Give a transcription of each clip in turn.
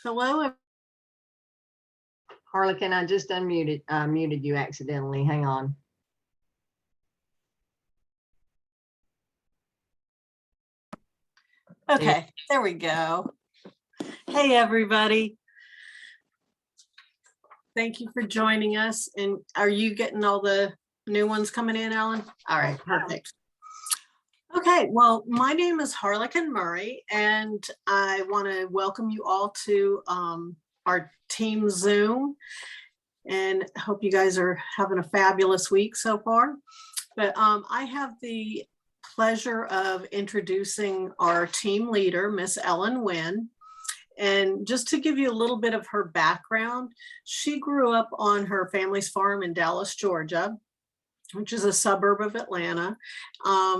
Hello. Harlequin, I just muted you accidentally. Hang on. Okay, there we go. Hey, everybody. Thank you for joining us. And are you getting all the new ones coming in, Ellen? All right, perfect. Okay, well, my name is Harlequin Murray, and I want to welcome you all to our team Zoom. And hope you guys are having a fabulous week so far. But I have the pleasure of introducing our team leader, Miss Ellen Winn. And just to give you a little bit of her background, she grew up on her family's farm in Dallas, Georgia, which is a suburb of Atlanta.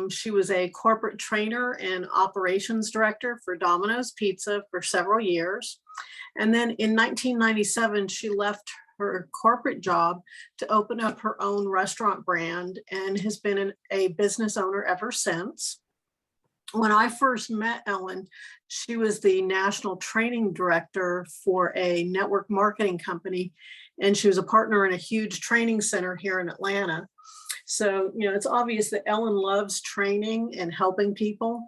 She was a corporate trainer and operations director for Domino's Pizza for several years. And then in 1997, she left her corporate job to open up her own restaurant brand and has been a business owner ever since. When I first met Ellen, she was the national training director for a network marketing company, and she was a partner in a huge training center here in Atlanta. So, you know, it's obvious that Ellen loves training and helping people.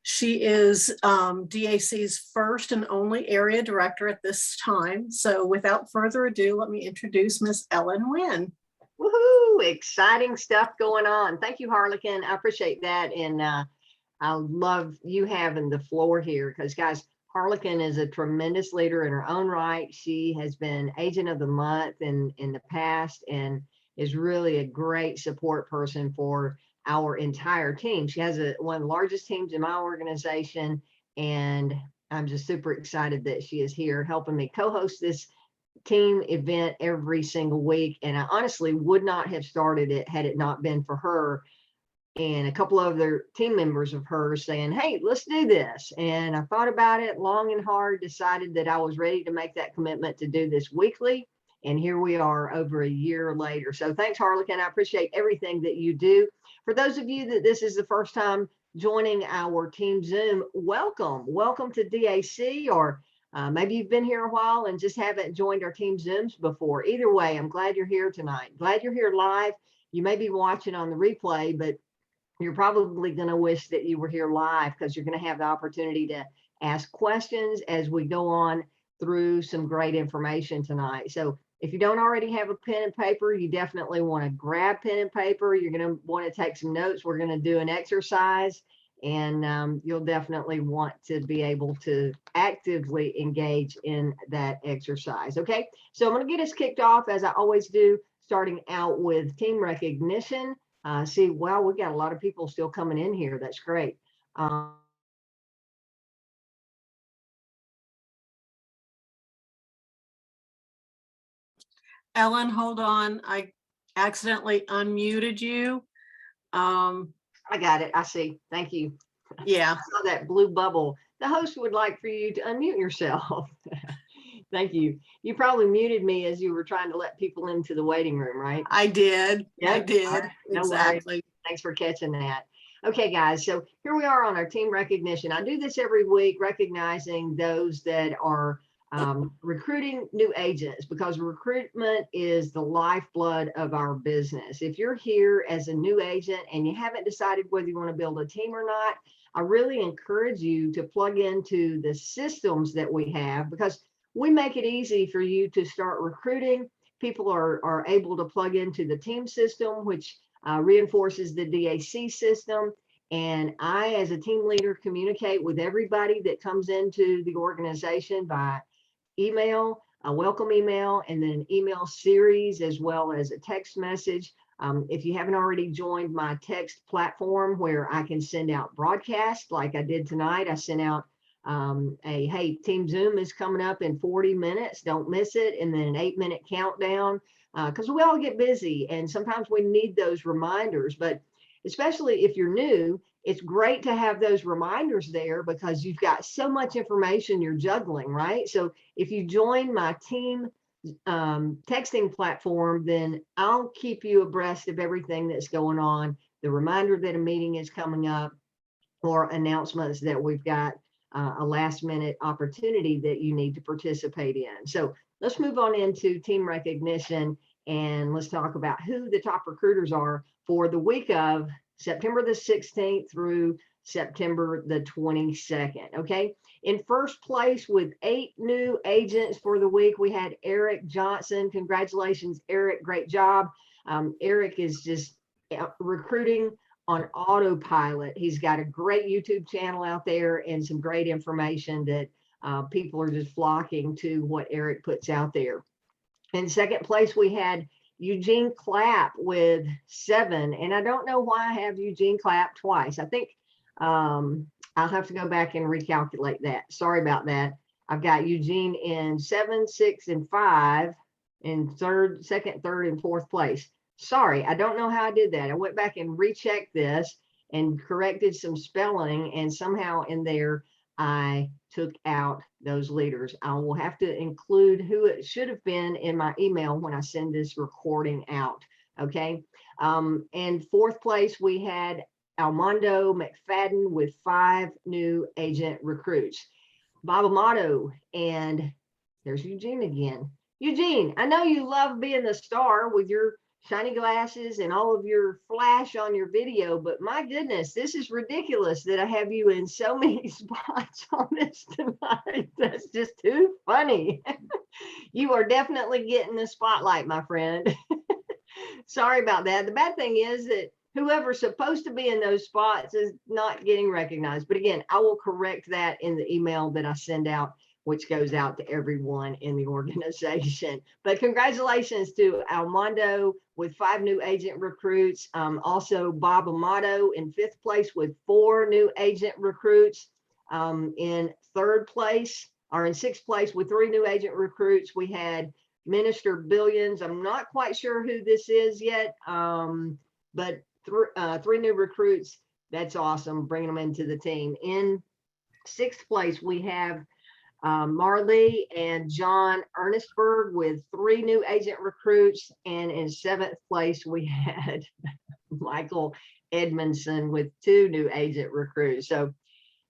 She is DAC's first and only area director at this time. So without further ado, let me introduce Miss Ellen Winn. Woohoo! Exciting stuff going on. Thank you, Harlequin. I appreciate that. And I love you having the floor here because, guys, Harlequin is a tremendous leader in her own right. She has been agent of the month in the past and is really a great support person for our entire team. She has one of the largest teams in my organization, and I'm just super excited that she is here helping me co-host this team event every single week. And I honestly would not have started it had it not been for her and a couple of other team members of hers saying, hey, let's do this. And I thought about it long and hard, decided that I was ready to make that commitment to do this weekly. And here we are over a year later. So thanks, Harlequin. I appreciate everything that you do. For those of you that this is the first time joining our team Zoom, welcome. Welcome to DAC, or maybe you've been here a while and just haven't joined our team Zooms before. Either way, I'm glad you're here tonight. Glad you're here live. You may be watching on the replay, but you're probably going to wish that you were here live because you're going to have the opportunity to ask questions as we go on through some great information tonight. So if you don't already have a pen and paper, you definitely want to grab pen and paper. You're going to want to take some notes. We're going to do an exercise, and you'll definitely want to be able to actively engage in that exercise. Okay, so I'm going to get us kicked off as I always do, starting out with team recognition. See, wow, we got a lot of people still coming in here. That's great. Ellen, hold on. I accidentally unmuted you. I got it. I see. Thank you. Yeah. I saw that blue bubble. The host would like for you to unmute yourself. Thank you. You probably muted me as you were trying to let people into the waiting room, right? I did. Yep. I did. Right. No Exactly. worries. Thanks for catching that. Okay, guys, so here we are on our team recognition. I do this every week, recognizing those that are recruiting new agents, because recruitment is the lifeblood of our business. If you're here as a new agent and you haven't decided whether you want to build a team or not, I really encourage you to plug into the systems that we have, because we make it easy for you to start recruiting. People are able to plug into the team system, which reinforces the DAC system. And I, as a team leader, communicate with everybody that comes into the organization by email, a welcome email, and then an email series, as well as a text message. If you haven't already joined my text platform where I can send out broadcasts like I did tonight, I sent out hey, Team Zoom is coming up in 40 minutes, don't miss it, and then an 8-minute countdown, because we all get busy and sometimes we need those reminders. But especially if you're new, it's great to have those reminders there because you've got so much information you're juggling, right? So if you join my team texting platform, then I'll keep you abreast of everything that's going on, the reminder that a meeting is coming up, or announcements that we've got a last minute opportunity that you need to participate in. So let's move on into team recognition, and let's talk about who the top recruiters are for the week of September the 16th through September the 22nd. Okay. In first place with 8 new agents for the week, we had Eric Johnson. Congratulations, Eric. Great job. Eric is just recruiting on autopilot. He's got a great YouTube channel out there and some great information that people are just flocking to what Eric puts out there. In second place, we had Eugene Clapp with 7. And I don't know why I have Eugene Clapp twice. I think I'll have to go back and recalculate that. Sorry about that. I've got Eugene in 7, 6, and 5 in second, third, and fourth place. Sorry, I don't know how I did that. I went back and rechecked this and corrected some spelling, and somehow in there I took out those leaders. I will have to include who it should have been in my email when I send this recording out. Okay. And fourth place, we had Armando McFadden with 5 new agent recruits. Bob Amato, and there's Eugene again. Eugene, I know you love being the star with your shiny glasses and all of your flash on your video, but my goodness, this is ridiculous that I have you in so many spots on this tonight. That's just too funny. You are definitely getting the spotlight, my friend. Sorry about that. The bad thing is that whoever's supposed to be in those spots is not getting recognized. But again, I will correct that in the email that I send out, which goes out to everyone in the organization. But congratulations to Armando with 5 new agent recruits. Also Bob Amato in 5th place with 4 new agent recruits. In 3rd place, or in 6th place with 3 new agent recruits, we had Minister Billions. I'm not quite sure who this is yet, but 3 new recruits. That's awesome, bringing them into the team. In 6th place, we have Marley and John Ernestberg with 3 new agent recruits. And in 7th place, we had Michael Edmondson with 2 new agent recruits. So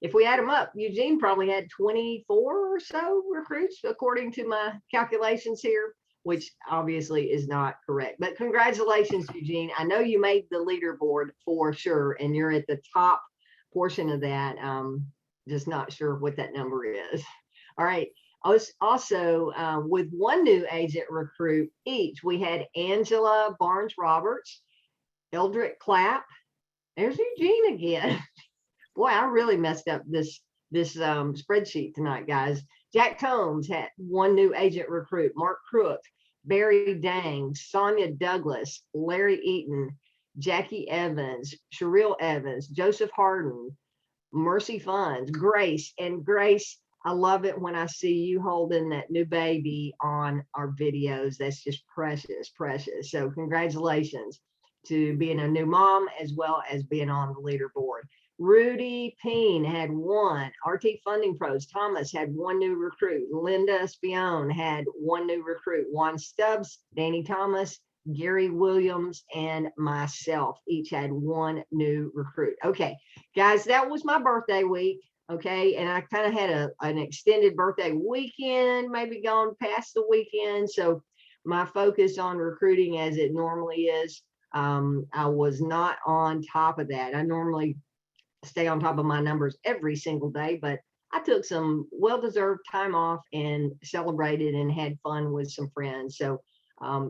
if we add them up, Eugene probably had 24 or so recruits, according to my calculations here, which obviously is not correct. But congratulations, Eugene. I know you made the leaderboard for sure, and you're at the top portion of that. Just not sure what that number is. All right. Also, with 1 new agent recruit each, we had Angela Barnes-Roberts, Eldrick Clapp. There's Eugene again. Boy, I really messed up this spreadsheet tonight, guys. Jack Combs had 1 new agent recruit. Mark Crook, Barry Dang, Sonia Douglas, Larry Eaton, Jackie Evans, Sherrill Evans, Joseph Harden, Mercy Funds, Grace. And Grace, I love it when I see you holding that new baby on our videos. That's just precious, precious. So congratulations to being a new mom as well as being on the leaderboard. Rudy Peen had 1. RT Funding Pros, Thomas had 1 new recruit. Linda Spione had 1 new recruit. Juan Stubbs, Danny Thomas, Gary Williams, and myself each had 1 new recruit. Okay, guys, that was my birthday week. Okay, and I kind of had an extended birthday weekend, maybe gone past the weekend. So my focus on recruiting as it normally is, I was not on top of that. I normally stay on top of my numbers every single day, but I took some well-deserved time off and celebrated and had fun with some friends. So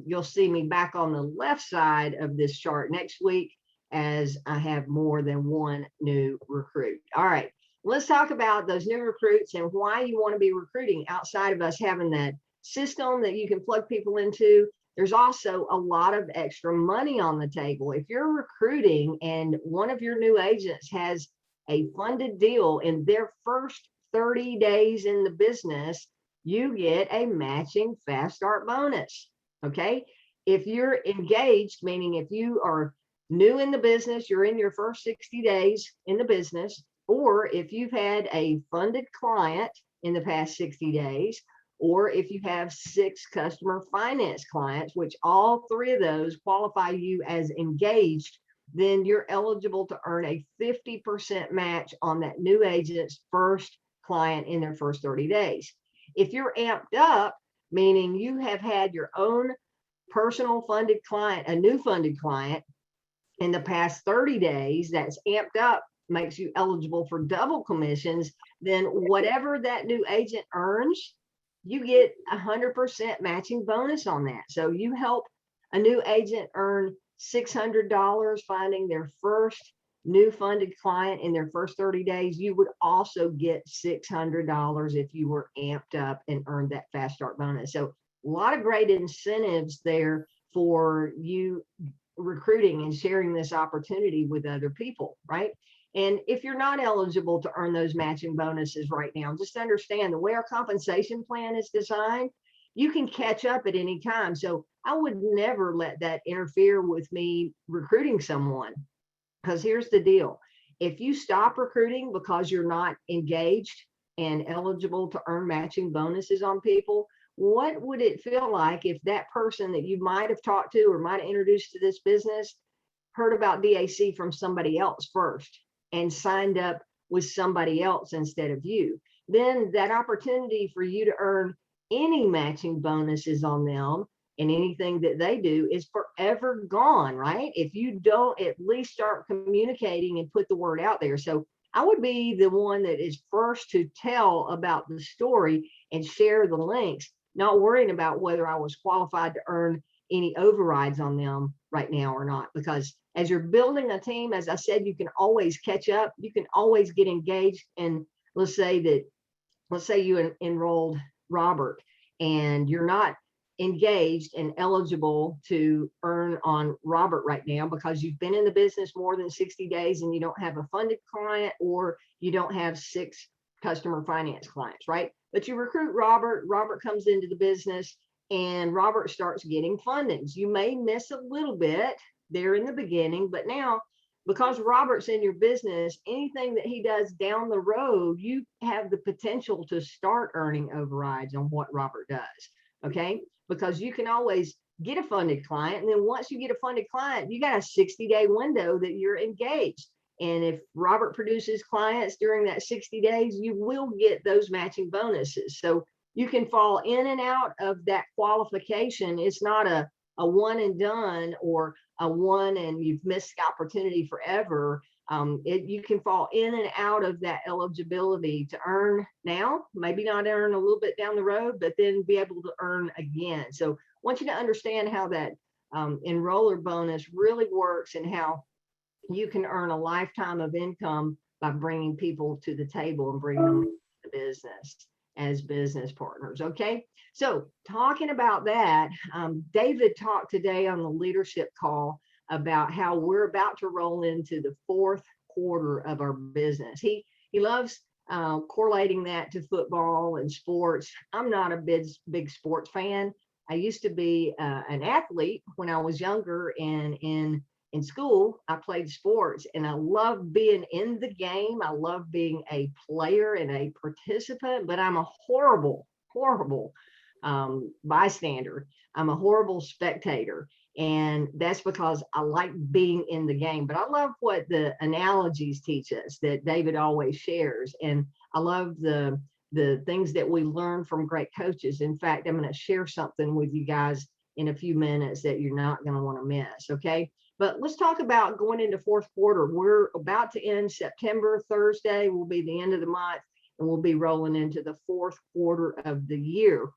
you'll see me back on the left side of this chart next week as I have more than 1 new recruit. All right, let's talk about those new recruits and why you want to be recruiting outside of us having that system that you can plug people into. There's also a lot of extra money on the table. If you're recruiting and one of your new agents has a funded deal in their first 30 days in the business, you get a matching fast start bonus. Okay. If you're engaged, meaning if you are new in the business, you're in your first 60 days in the business, or if you've had a funded client in the past 60 days, or if you have 6 customer finance clients, which all 3 of those qualify you as engaged, then you're eligible to earn a 50% match on that new agent's first client in their first 30 days. If you're amped up, meaning you have had your own personal funded client, a new funded client in the past 30 days, that's amped up, makes you eligible for double commissions, then whatever that new agent earns, you get 100% matching bonus on that. So you help a new agent earn $600 finding their first new funded client in their first 30 days. You would also get $600 if you were amped up and earned that fast start bonus. So a lot of great incentives there for you recruiting and sharing this opportunity with other people, right? And if you're not eligible to earn those matching bonuses right now, just understand the way our compensation plan is designed, you can catch up at any time. So I would never let that interfere with me recruiting someone, because here's the deal. If you stop recruiting because you're not engaged and eligible to earn matching bonuses on people, what would it feel like if that person that you might have talked to or might have introduced to this business heard about DAC from somebody else first and signed up with somebody else instead of you? Then that opportunity for you to earn any matching bonuses on them and anything that they do is forever gone, right? If you don't at least start communicating and put the word out there. So I would be the one that is first to tell about the story and share the links, not worrying about whether I was qualified to earn any overrides on them right now or not. Because as you're building a team, as I said, you can always catch up. You can always get engaged. And let's say you enrolled Robert and you're not engaged and eligible to earn on Robert right now because you've been in the business more than 60 days and you don't have a funded client or you don't have 6 customer finance clients, right? But you recruit Robert, Robert comes into the business and Robert starts getting fundings. You may miss a little bit there in the beginning, but now because Robert's in your business, anything that he does down the road, you have the potential to start earning overrides on what Robert does, okay? Because you can always get a funded client. And then once you get a funded client, you got a 60-day window that you're engaged. And if Robert produces clients during that 60 days, you will get those matching bonuses. So you can fall in and out of that qualification. It's not a one and done or a one and you've missed the opportunity forever. You can fall in and out of that eligibility to earn now, maybe not earn a little bit down the road, but then be able to earn again. So I want you to understand how that enroller bonus really works and how you can earn a lifetime of income by bringing people to the table and bringing them to the business as business partners. Okay. So talking about that, David talked today on the leadership call about how we're about to roll into the 4th quarter of our business. He loves correlating that to football and sports. I'm not a big sports fan. I used to be an athlete when I was younger, and in school, I played sports and I love being in the game. I love being a player and a participant, but I'm a horrible bystander. I'm a horrible spectator. And that's because I like being in the game. But I love what the analogies teach us that David always shares. And I love the things that we learn from great coaches. In fact, I'm going to share something with you guys in a few minutes that you're not going to want to miss. Okay. But let's talk about going into 4th quarter. We're about to end September. Thursday will be the end of the month, and we'll be rolling into the 4th quarter of the year.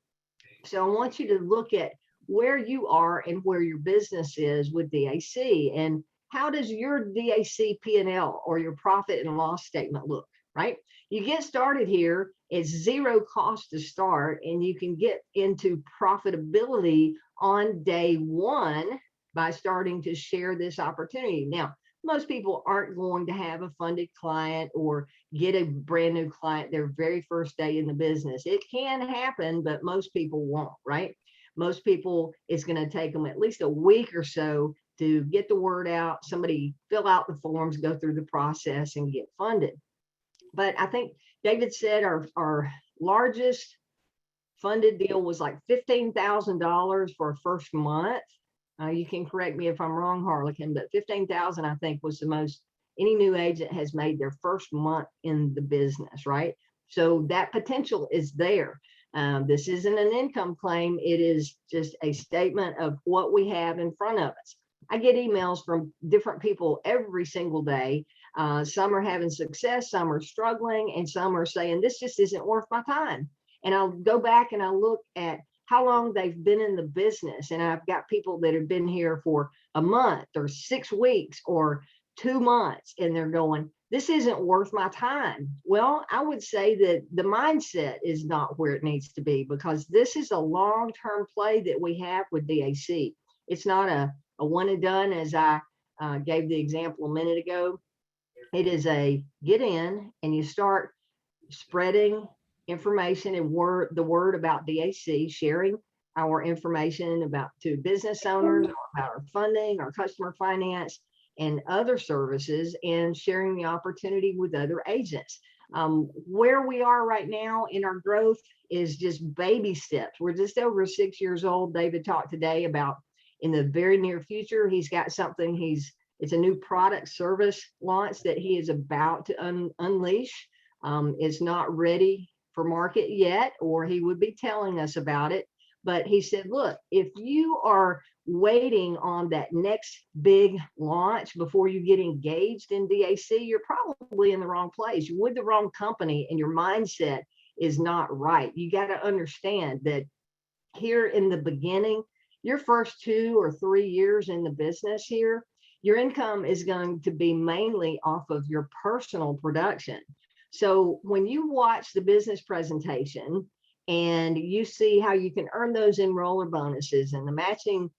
So I want you to look at where you are and where your business is with DAC, and how does your DAC P&L or your profit and loss statement look, right? You get started here, it's 0 cost to start, and you can get into profitability on day 1 by starting to share this opportunity. Now, most people aren't going to have a funded client or get a brand new client their very first day in the business. It can happen, but most people won't, right? Most people, it's going to take them at least a week or so to get the word out, somebody fill out the forms, go through the process and get funded. But I think David said our largest funded deal was like $15,000 for a first month. You can correct me if I'm wrong, Harlequin, but $15,000 I think was the most any new agent has made their first month in the business, right? So that potential is there. This isn't an income claim. It is just a statement of what we have in front of us. I get emails from different people every single day. Some are having success, some are struggling, and some are saying, this just isn't worth my time. And I'll go back and I'll look at how long they've been in the business. And I've got people that have been here for a month or 6 weeks or 2 months, and they're going, this isn't worth my time. Well, I would say that the mindset is not where it needs to be, because this is a long-term play that we have with DAC. It's not a one and done, as I gave the example a minute ago. It is a get in and you start spreading information and the word about DAC, sharing our information about to business owners, about our funding, our customer finance, and other services, and sharing the opportunity with other agents. Where we are right now in our growth is just baby steps. We're just over 6 years old. David talked today about in the very near future, he's got something, it's a new product service launch that he is about to unleash. It's not ready for market yet, or he would be telling us about it. But he said, look, if you are waiting on that next big launch before you get engaged in DAC, you're probably in the wrong place. You're with the wrong company, and your mindset is not right. You got to understand that here in the beginning, your first 2 or 3 years in the business here, your income is going to be mainly off of your personal production. So when you watch the business presentation and you see how you can earn those enroller bonuses and the matching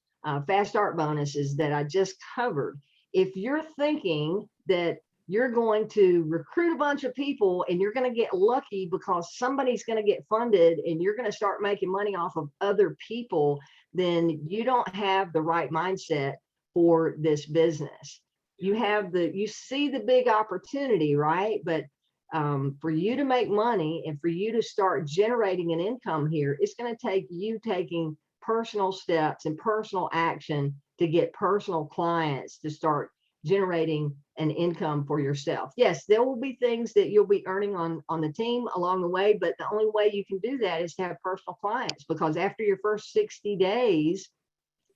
fast start bonuses that I just covered, if you're thinking that you're going to recruit a bunch of people and you're going to get lucky because somebody's going to get funded and you're going to start making money off of other people, then you don't have the right mindset for this business. You see the big opportunity, right? But for you to make money and for you to start generating an income here, it's going to take you taking personal steps and personal action to get personal clients to start generating an income for yourself. Yes, there will be things that you'll be earning on the team along the way, but the only way you can do that is to have personal clients, because after your first 60 days,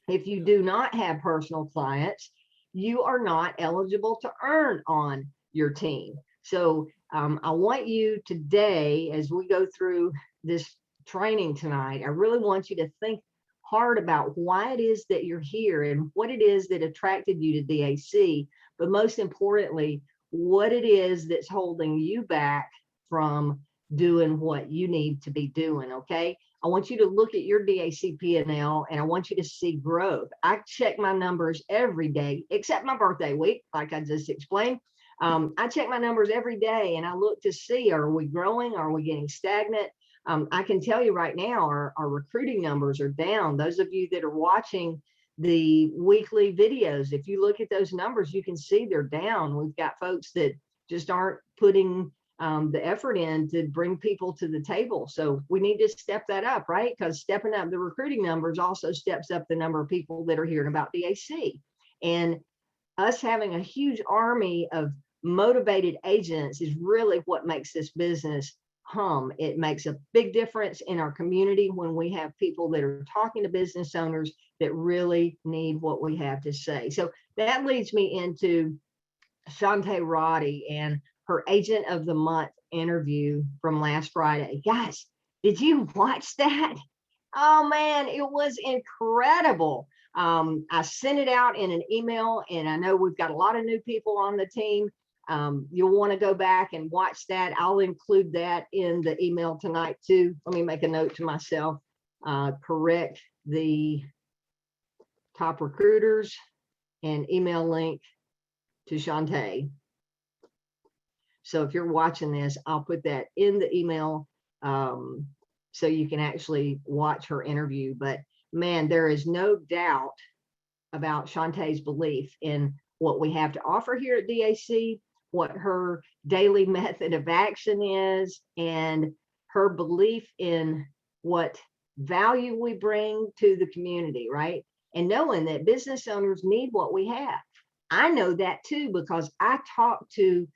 if you do not have personal clients, you are not eligible to earn on your team. So I want you today, as we go through this training tonight, I really want you to think hard about why it is that you're here and what it is that attracted you to DAC, but most importantly, what it is that's holding you back from doing what you need to be doing, okay? I want you to look at your DAC P&L and I want you to see growth. I check my numbers every day, except my birthday week, like I just explained. I check my numbers every day and I look to see, are we growing? Are we getting stagnant? I can tell you right now, our recruiting numbers are down. Those of you that are watching the weekly videos, if you look at those numbers, you can see they're down. We've got folks that just aren't putting the effort in to bring people to the table. So we need to step that up, right? Because stepping up the recruiting numbers also steps up the number of people that are hearing about DAC. And us having a huge army of motivated agents is really what makes this business hum. It makes a big difference in our community when we have people that are talking to business owners that really need what we have to say. So that leads me into Shantae Roddy and her Agent of the Month interview from last Friday. Guys, did you watch that? Oh man, it was incredible. I sent it out in an email, and I know we've got a lot of new people on the team. You'll want to go back and watch that. I'll include that in the email tonight too. Let me make a note to myself, correct the top recruiters and email link to Shantae. So if you're watching this, I'll put that in the email so you can actually watch her interview. But man, there is no doubt about Shantae's belief in what we have to offer here at DAC, what her daily method of action is, and her belief in what value we bring to the community, right? And knowing that business owners need what we have. I know that too, because I talk to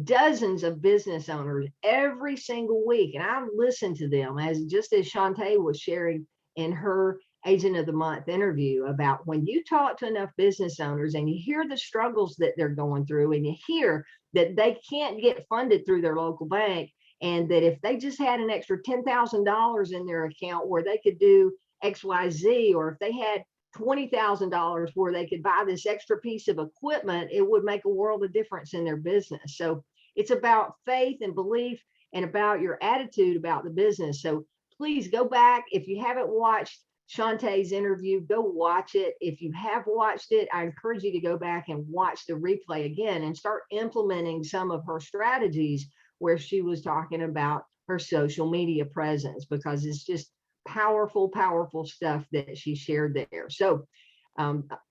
dozens of business owners every single week. And I listen to them, as just as Shantae was sharing in her Agent of the Month interview, about when you talk to enough business owners and you hear the struggles that they're going through, and you hear that they can't get funded through their local bank, and that if they just had an extra $10,000 in their account where they could do XYZ, or if they had $20,000 where they could buy this extra piece of equipment, it would make a world of difference in their business. So it's about faith and belief, and about your attitude about the business. So please go back. If you haven't watched Shantae's interview, go watch it. If you have watched it, I encourage you to go back and watch the replay again and start implementing some of her strategies where she was talking about her social media presence, because it's just powerful, powerful stuff that she shared there. So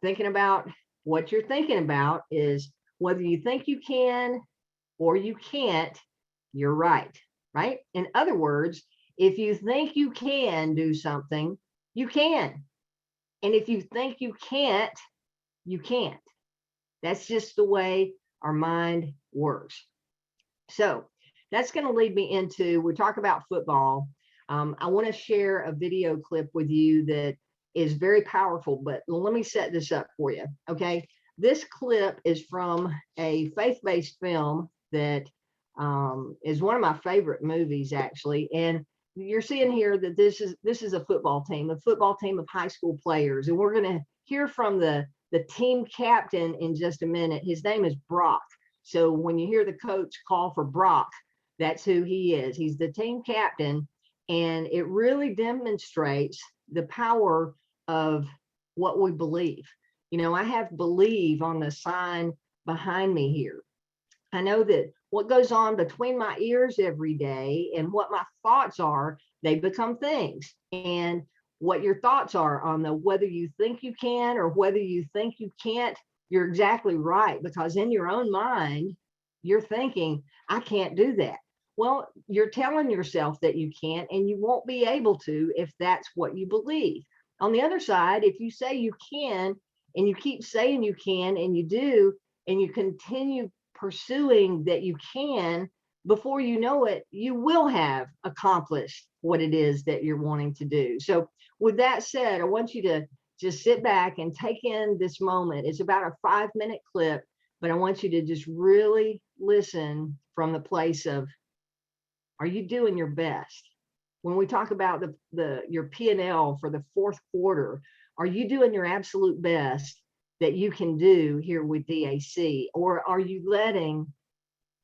thinking about what you're thinking about is whether you think you can or you can't, you're right, right? In other words, if you think you can do something, you can. And if you think you can't, you can't. That's just the way our mind works. So that's going to lead me into, we talk about football. I want to share a video clip with you that is very powerful, but let me set this up for you. Okay. This clip is from a faith-based film that is one of my favorite movies, actually. And you're seeing here that this is a football team of high school players. And we're going to hear from the team captain in just a minute. His name is Brock. So when you hear the coach call for Brock, that's who he is. He's the team captain. And it really demonstrates the power of what we believe. You know, I have believe on the sign behind me here. I know that what goes on between my ears every day and what my thoughts are, they become things. And what your thoughts are on the whether you think you can or whether you think you can't, you're exactly right. Because in your own mind, you're thinking, I can't do that. Well, you're telling yourself that you can't, and you won't be able to if that's what you believe. On the other side, if you say you can, and you keep saying you can, and you do, and you continue pursuing that you can, before you know it, you will have accomplished what it is that you're wanting to do. So with that said, I want you to just sit back and take in this moment. It's about a 5-minute clip, but I want you to just really listen from the place of, are you doing your best? When we talk about your P&L for the fourth quarter, are you doing your absolute best that you can do here with DAC? Or are you letting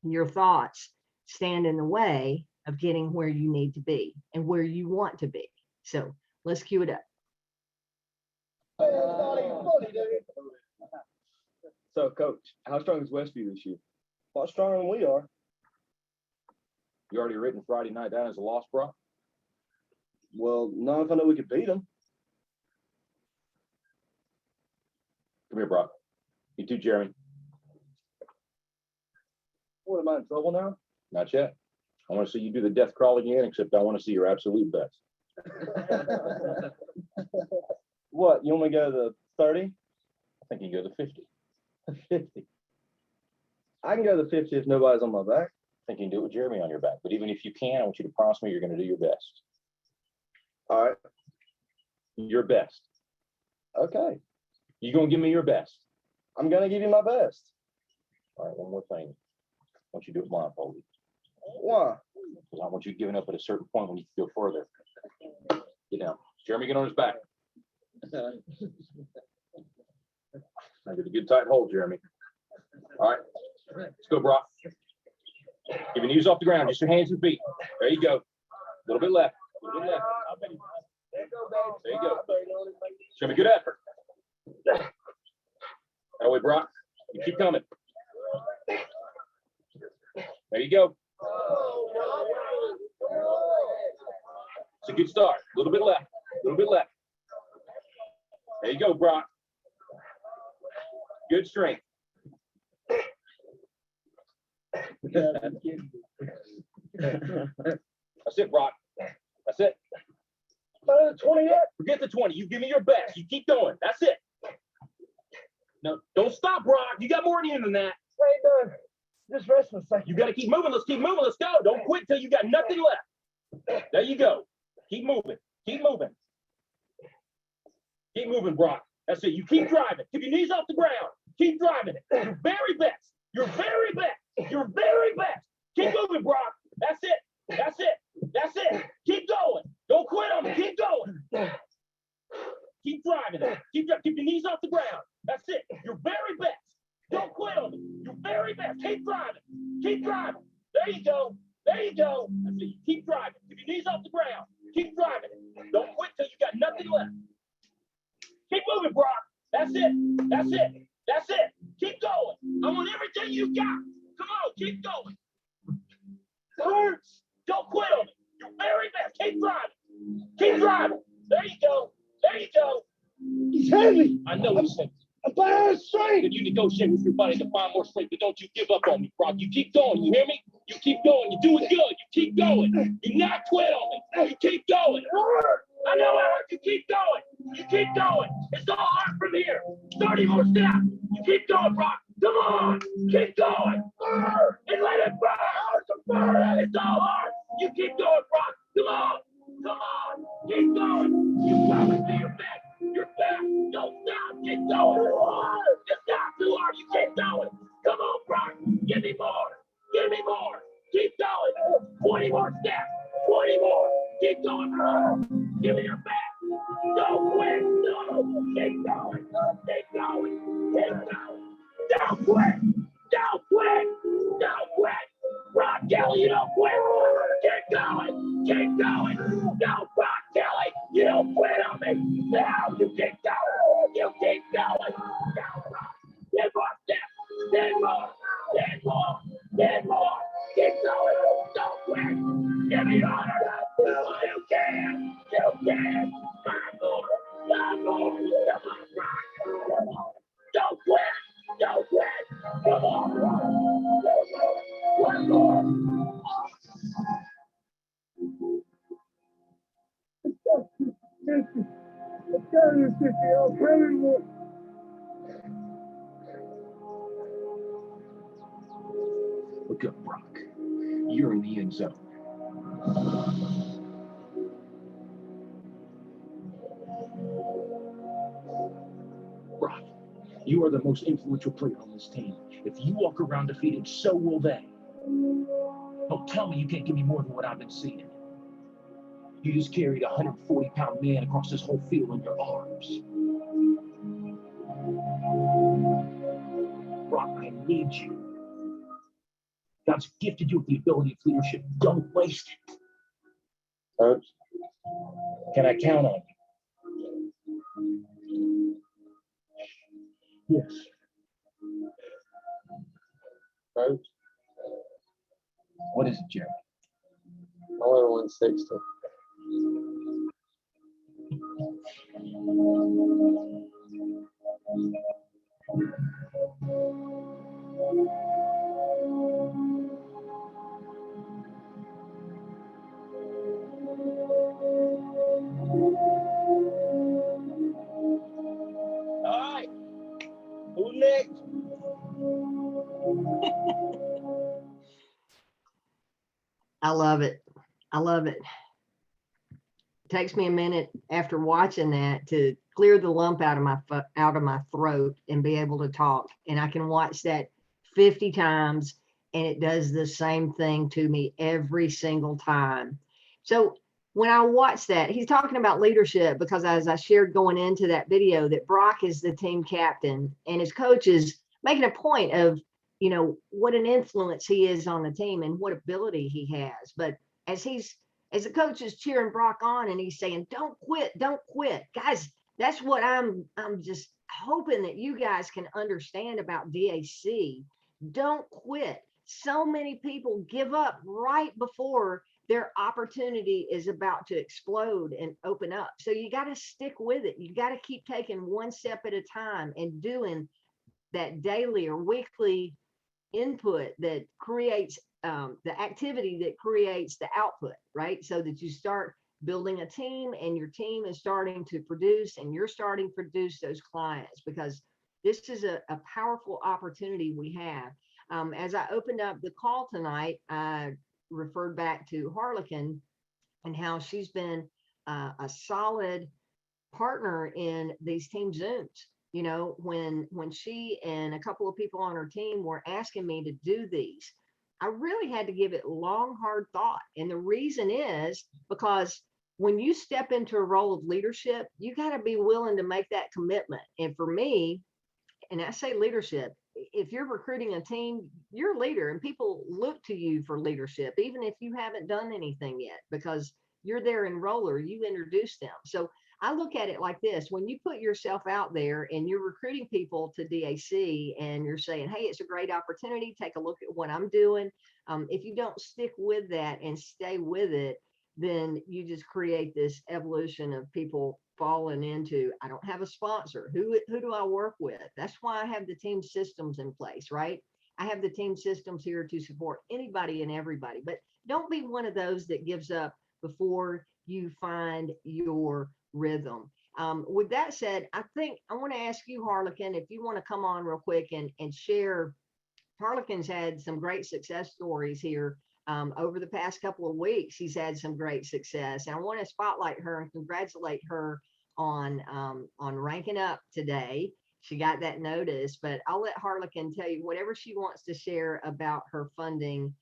your thoughts stand in the way of getting where you need to be and where you want to be? So let's cue it up. So, Coach, how strong is Westview this year? A lot stronger than we are. You already written Friday night down as a loss, bro? Well, not if I know we could beat them. Come here, Brock. You too, Jeremy. What, am I in trouble now? Not yet. I want to see you do the death crawl again, except I want to see your absolute best. What, you want me to go to the 30? I think you can go to 50. 50. I can go to the 50 if nobody's on my back. I think you can do it with Jeremy on your back. But even if you can, I want you to promise me you're going to do your best. All right. Your best. Okay. You going to give me your best? I'm going to give you my best. All right, one more thing. I want you to do it blindfolded. Why? Because I want you giving up at a certain point when you can go further. Get down. Jeremy, get on his back. I did a good tight hold, Jeremy. All right. Let's go, Brock. Keep your knees off the ground, just your hands and feet. There you go. A little bit left. A little bit left. There you go. Show me good effort. That way, Brock. You keep coming. There you go. It's a good start. A little bit left. A little bit left. There you go, Brock. Good strength. That's it, Brock. That's it. 20 yet? Forget the 20. You give me your best. You keep going. That's it. No, don't stop, Brock. You got more in you than that. Ain't done. Just rest for a second. You got to keep moving. Let's keep moving. Let's go. Don't quit till you got nothing left. There you go. Keep moving. Keep moving. Keep moving, Brock. That's it. You keep driving. Keep your knees off the ground. Keep driving it. Your very best. Your very best. Your very best. Keep moving, Brock. That's it. That's it. That's it. Keep going. Don't quit on me. Keep going. Keep driving it. Keep your knees off the ground. That's it. Your very best. Don't quit on me. Your very best. Keep driving. Keep driving. There you go. There you go. That's it. Keep driving. Keep your knees off the ground. Keep driving it. Don't quit till you got nothing left. Keep moving, Brock. That's it. That's it. That's it. Keep going. I want everything you got. Come on, keep going. It hurts. Don't quit on me. Your very best. Keep driving. Keep driving. There you go. There you go. He's heavy. I know he's heavy. I'm buying strength. And you negotiate with your body to find more strength, but don't you give up on me, Brock. You keep going. You hear me? You keep going. You're doing good. You keep going. You not quit on me. You keep going. I know it hurts. You keep going. You keep going. It's all hard from here. 30 more steps. You keep going, Brock. Come on. Keep going. And let it burn. It's all hard. You keep going, Brock. Come on. Come on. Keep going. You promise me your back. Your back. Don't stop. Keep going. It's not too hard. You keep going. Come on, Brock. Give me more. Give me more. Keep going. 20 more steps. 20 more. Keep going, bro. Give me your back. Don't quit. No. Keep going. Keep going. Keep going. Don't quit. Don't quit. Don't quit. Brock Kelly, you don't quit. Keep going. Keep going. No, Brock Kelly, you don't quit on me. No, you keep going. You keep going. No, Brock. 10 more steps. 10 more. 10 more. 10 more. Keep going. Don't quit. Give me honor. You can. You can. 5 more. 5 more. Come on, Brock. Don't quit. Don't quit. Come on, Brock. 1 more. Look up, Brock. You're in the end zone. Brock, you are the most influential player on this team. If you walk around defeated, so will they. Don't tell me you can't give me more than what I've been seeing. You just carried a 140-pound man across this whole field in your arms. Brock, I need you. God's gifted you with the ability of leadership. Don't waste it. Coach, Can I count on you? Yes. coach, What is it, Jeremy? I only 160. All right. Who next? I love it. I love it. Takes me a minute after watching that to clear the lump out of my throat and be able to talk. And I can watch that 50 times and it does the same thing to me every single time. So when I watch that, he's talking about leadership because as I shared going into that video that Brock is the team captain and his coach is making a point of, you know, what an influence he is on the team and what ability he has. But as the coach is cheering Brock on and he's saying, don't quit, guys, that's what I'm just hoping that you guys can understand about DAC. Don't quit. So many people give up right before their opportunity is about to explode and open up. So you got to stick with it. You got to keep taking one step at a time and doing that daily or weekly input that creates the activity that creates the output, right? So that you start building a team and your team is starting to produce and you're starting to produce those clients because This is a powerful opportunity we have. As I opened up the call tonight, I referred back to Harlequin and how she's been a solid partner in these team Zooms. You know, when she and a couple of people on her team were asking me to do these, I really had to give it long, hard thought. And the reason is because when you step into a role of leadership, you got to be willing to make that commitment. And for me, and I say leadership, if you're recruiting a team, you're a leader and people look to you for leadership, even if you haven't done anything yet, because you're their enroller, you introduce them. So I look at it like this: when you put yourself out there and you're recruiting people to DAC and you're saying, hey, it's a great opportunity, take a look at what I'm doing. If you don't stick with that and stay with it, then you just create this evolution of people falling into, I don't have a sponsor. Who do I work with? That's why I have the team systems in place, right? I have the team systems here to support anybody and everybody, but don't be one of those that gives up before you find your rhythm. With that said, I think I want to ask you, Harlequin, if you want to come on real quick and share. Harlequin's had some great success stories here over the past couple of weeks. He's had some great success, and I want to spotlight her and congratulate her on ranking up today. She got that notice, but I'll let Harlequin tell you whatever she wants to share about her funding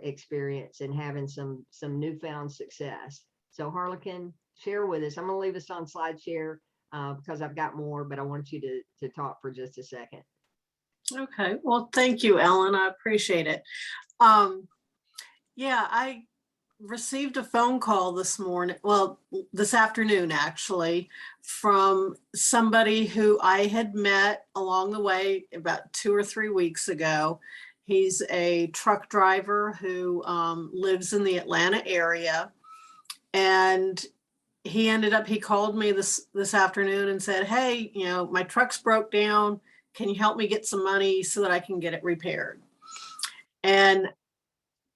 experience and having some newfound success. So Harlequin, share with us. I'm going to leave us on slide share because I've got more, but I want you to talk for just a second. Okay, well, thank you, Ellen. I appreciate it. Yeah, I received a phone call this morning, well, this afternoon actually, from somebody who I had met along the way about 2 or 3 weeks ago. He's a truck driver who lives in the Atlanta area, and he called me this afternoon and said, hey, you know, my truck's broke down. Can you help me get some money so that I can get it repaired? And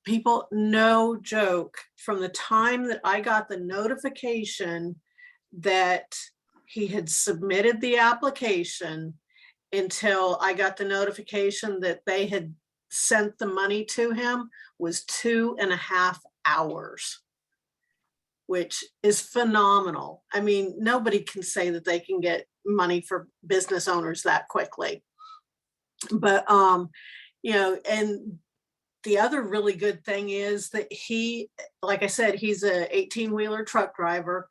people, no joke, from the time that I got the notification that he had submitted the application until I got the notification that they had sent the money to him was 2.5 hours, which is phenomenal. I mean, nobody can say that they can get money for business owners that quickly. But, you know, and the other really good thing is that he, like I said, he's a 18-wheeler truck driver.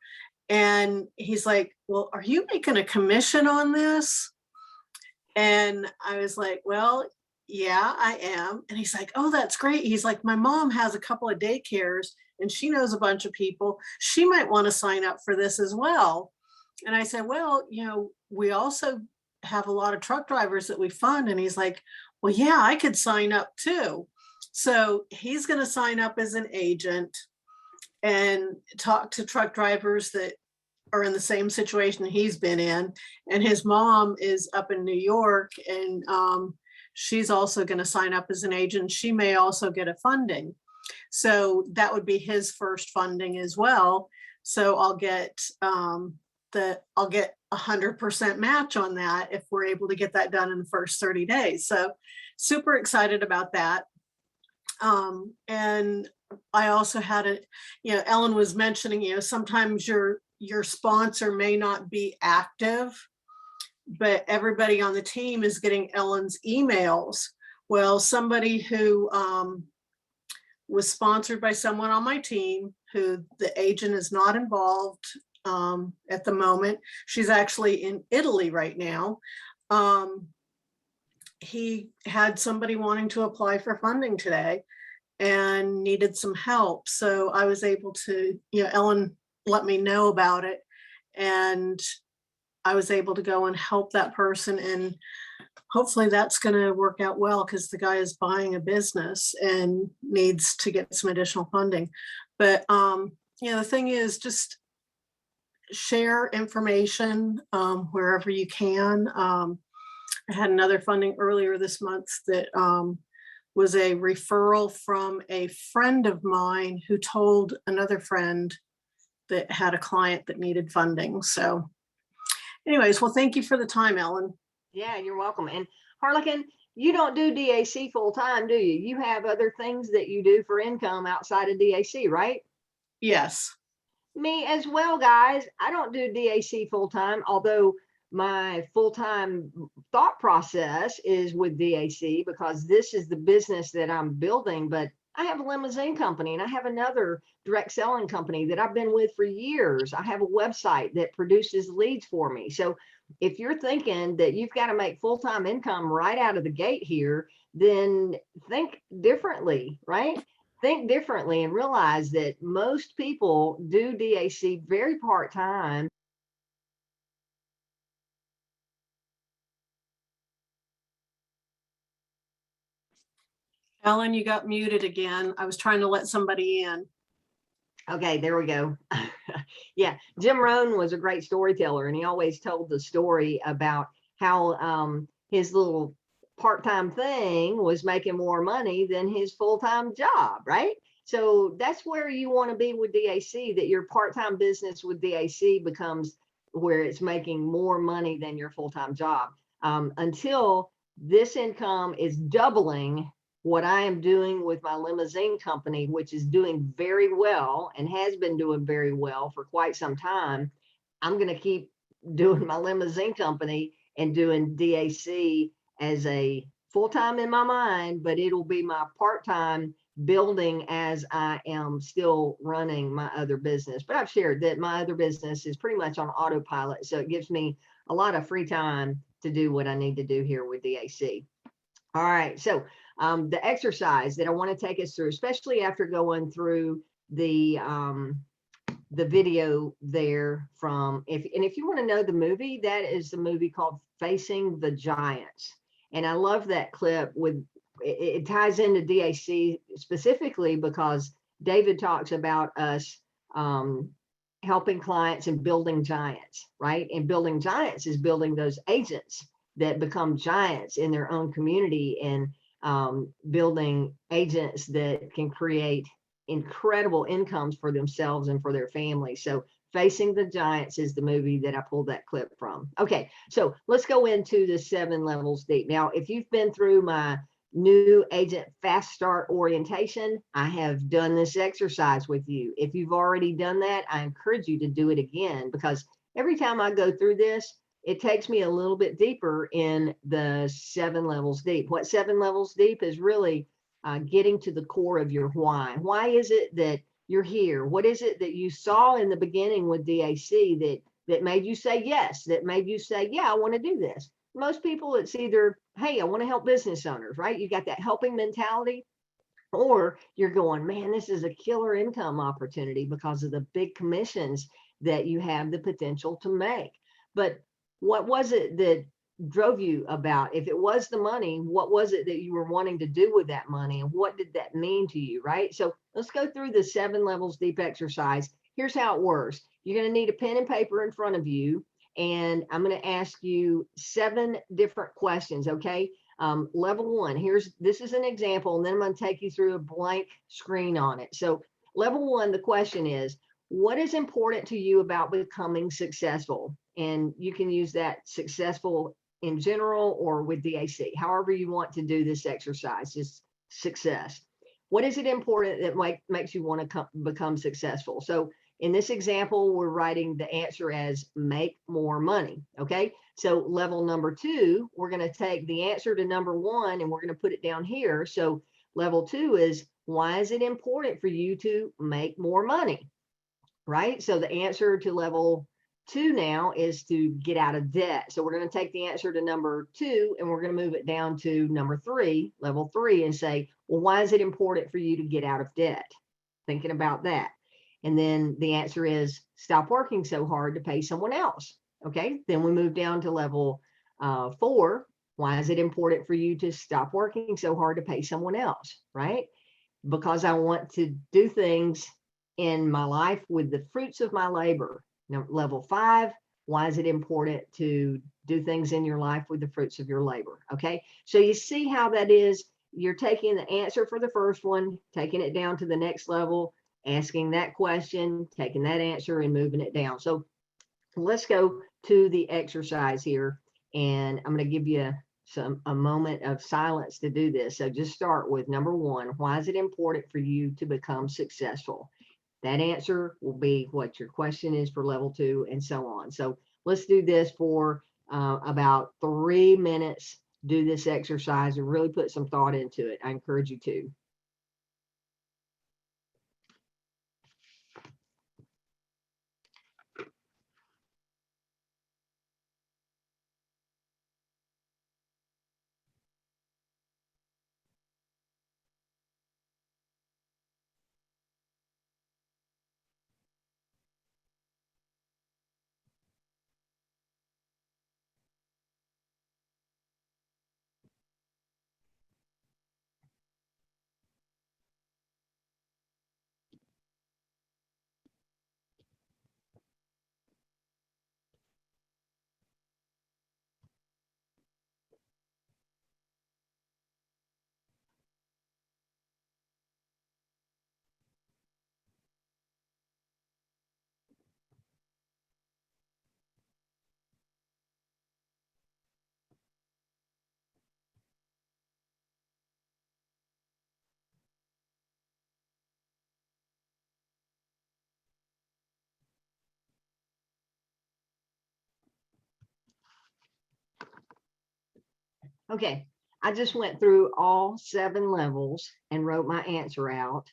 And he's like, well, are you making a commission on this? And I was like, well, yeah, I am. And he's like, oh, that's great. He's like, my mom has a couple of daycares and she knows a bunch of people. She might want to sign up for this as well. And I said, well, you know, we also have a lot of truck drivers that we fund. And he's like, well, yeah, I could sign up too. So he's going to sign up as an agent and talk to truck drivers that are in the same situation he's been in. And his mom is up in New York, and she's also going to sign up as an agent. She may also get a funding. So that would be his first funding as well. So I'll get 100% match on that if we're able to get that done in the first 30 days. So super excited about that. And I also had Ellen was mentioning, sometimes your sponsor may not be active, but everybody on the team is getting Ellen's emails. Well, somebody who was sponsored by someone on my team, who the agent is not involved at the moment. She's actually in Italy right now. He had somebody wanting to apply for funding today and needed some help. So I was able to, Ellen let me know about it, and I was able to go and help that person. And hopefully that's going to work out well, because the guy is buying a business and needs to get some additional funding. But, the thing is, just share information wherever you can. I had another funding earlier this month that was a referral from a friend of mine who told another friend that had a client that needed funding. So anyways, well, thank you for the time, Ellen. Yeah, you're welcome. And Harlequin, you don't do DAC full time, do you? You have other things that you do for income outside of DAC, right? Yes. Me as well, guys. I don't do DAC full time, although my full time thought process is with DAC because this is the business that I'm building. But I have a limousine company and I have another direct selling company that I've been with for years. I have a website that produces leads for me. So if you're thinking that you've got to make full time income right out of the gate here, then think differently, right? Think differently and realize that most people do DAC very part time. Ellen, you got muted again. I was trying to let somebody in. Okay, there we go. Yeah, Jim Rohn was a great storyteller, and he always told the story about how his little part-time thing was making more money than his full-time job, right? So that's where you want to be with DAC, that your part-time business with DAC becomes where it's making more money than your full-time job. Until this income is doubling what I am doing with my limousine company, which is doing very well and has been doing very well for quite some time, I'm going to keep doing my limousine company and doing DAC as a full-time in my mind, but it'll be my part-time building as I am still running my other business. But I've shared that my other business is pretty much on autopilot. So it gives me a lot of free time to do what I need to do here with DAC. All right, so the exercise that I want to take us through, especially after going through the video there from, if you want to know the movie, that is the movie called Facing the Giants. And I love that clip with, it ties into DAC specifically because David talks about us helping clients and building giants, right? And building giants is building those agents that become giants in their own community and building agents that can create incredible incomes for themselves and for their families. So Facing the Giants is the movie that I pulled that clip from. Okay, so let's go into the 7 levels deep. Now, if you've been through my new agent fast start orientation, I have done this exercise with you. If you've already done that, I encourage you to do it again, because every time I go through this, it takes me a little bit deeper in the 7 levels deep. What 7 levels deep is really getting to the core of your why. Why is it that you're here? What is it that you saw in the beginning with DAC that made you say yes, that made you say, yeah, I want to do this? Most people, it's either, hey, I want to help business owners, right? You got that helping mentality, or you're going, man, this is a killer income opportunity because of the big commissions that you have the potential to make. But what was it that drove you about? If it was the money, what was it that you were wanting to do with that money? And what did that mean to you, right? So let's go through the 7 levels deep exercise. Here's how it works. You're going to need a pen and paper in front of you. And I'm going to ask you 7 different questions, okay? Level 1, this is an example, and then I'm going to take you through a blank screen on it. So level 1, the question is, what is important to you about becoming successful? And you can use that successful in general or with DAC, however you want to do this exercise, just success. What is it important that makes you want to become successful? So in this example, we're writing the answer as make more money, okay? So level number 2, we're going to take the answer to number 1 and we're going to put it down here. So level 2 is, why is it important for you to make more money, right? So the answer to level 2 now is to get out of debt. So we're going to take the answer to number 2 and we're going to move it down to number 3, level 3, and say, well, why is it important for you to get out of debt? Thinking about that. And then the answer is stop working so hard to pay someone else. Okay, then we move down to level 4. Why is it important for you to stop working so hard to pay someone else, right? Because I want to do things in my life with the fruits of my labor. Now, level 5, why is it important to do things in your life with the fruits of your labor? Okay, so you see how that is. You're taking the answer for the first one, taking it down to the next level, asking that question, taking that answer and moving it down. So let's go to the exercise here. And I'm going to give you a moment of silence to do this. So just start with number one. Why is it important for you to become successful? That answer will be what your question is for level 2 and so on. So let's do this for about 3 minutes. Do this exercise and really put some thought into it. I encourage you to. Okay, I just went through all 7 levels and wrote my answer out.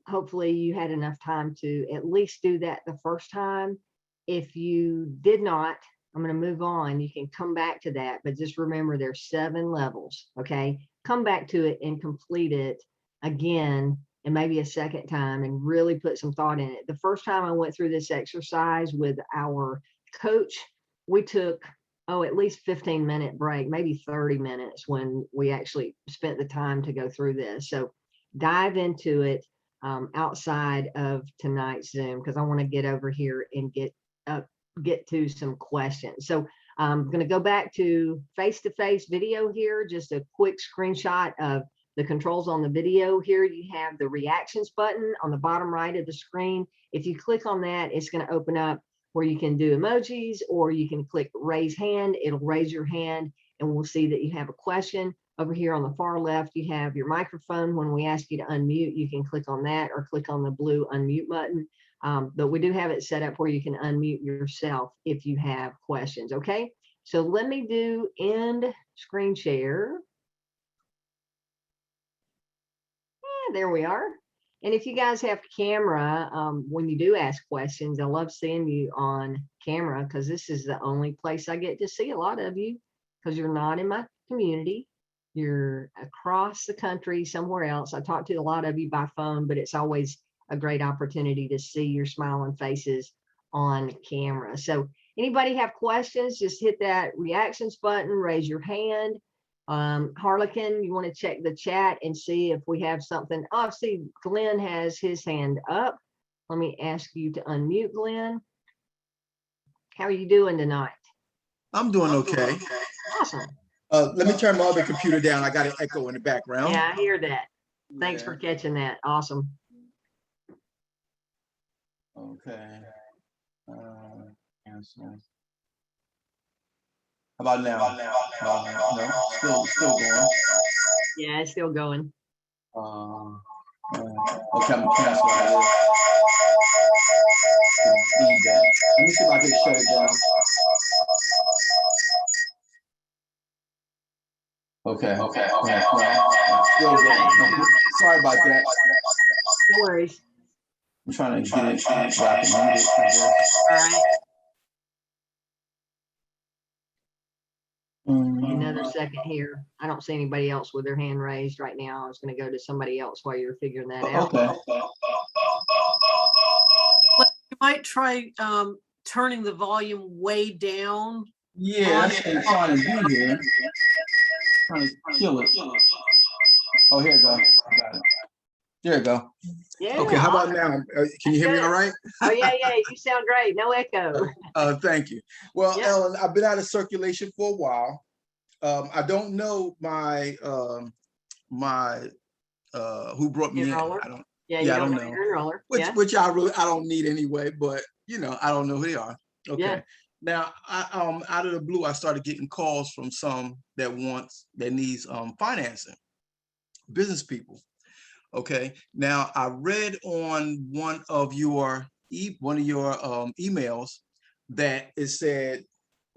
Hopefully you had enough time to at least do that the first time. If you did not, I'm going to move on. You can come back to that, but just remember there's 7 levels, okay? Come back to it and complete it again and maybe a second time and really put some thought in it. The first time I went through this exercise with our coach, we took at least 15-minute break, maybe 30 minutes when we actually spent the time to go through this. So dive into it outside of tonight's Zoom, because I want to get over here and get to some questions. So I'm going to go back to face-to-face video here, just a quick screenshot of the controls on the video. Here you have the reactions button on the bottom right of the screen. If you click on that, it's going to open up where you can do emojis, or you can click raise hand. It'll raise your hand and we'll see that you have a question. Over here on the far left, you have your microphone. When we ask you to unmute, you can click on that or click on the blue unmute button. But we do have it set up where you can unmute yourself if you have questions, okay? So let me do end screen share. Yeah, there we are. And if you guys have camera, when you do ask questions, I love seeing you on camera, because this is the only place I get to see a lot of you, because you're not in my community. You're across the country somewhere else. I talk to a lot of you by phone, but it's always a great opportunity to see your smiling faces on camera. So anybody have questions, just hit that reactions button, raise your hand. Harlequin, you want to check the chat and see if we have something. Oh, I see Glenn has his hand up. Let me ask you to unmute, Glenn. How are you doing tonight? I'm doing okay. Awesome. Let me turn my other computer down. I got an echo in the background. Yeah, I hear that. Thanks Yeah. for catching that. Awesome. Okay. Cancel. How about now? No, still going. Yeah, it's still going. Okay, I'm cancel out of feedback. Let me see if I can shut it down. Okay. Still going. Sorry about that. No worries. I'm trying to get it so I can mute it. All right. Another second here. I don't see anybody else with their hand raised right now. I was going to go to somebody else while you're figuring that out. Okay. You might try turning the volume way down. Yeah, that's what I'm trying to do here. Trying to kill it. Oh, here it goes. I got it. There you go. Yeah. Okay, how about now? Can you hear me all right? Oh, yeah. You sound great. No echo. Thank you. Well, Yeah. Ellen, I've been out of circulation for a while. I don't know my who brought me in. Enroller? I don't. Yeah, Yeah, you I don't don't know know. your enroller. Which Yeah. which I don't need anyway. But I don't know who they are. Okay. Yeah. Now, out of the blue, I started getting calls from some that needs financing, business people. Okay. Now, I read on one of your emails that it said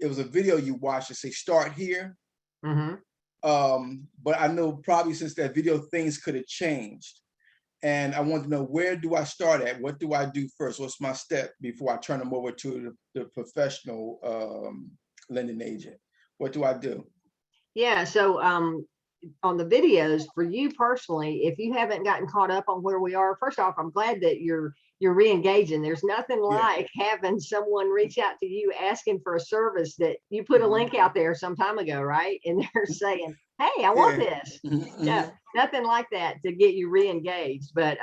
it was a video you watched that say start here. Mhm. But I know probably since that video things could have changed. And I want to know, where do I start at? What do I do first? What's my step before I turn them over to the professional lending agent? What do I do? Yeah, so on the videos for you personally, if you haven't gotten caught up on where we are, first off, I'm glad that you're re-engaging. There's nothing like having someone reach out to you asking for a service that you put a link out there some time ago, right? And they're saying, hey, I want this. No, nothing like that to get you re-engaged. But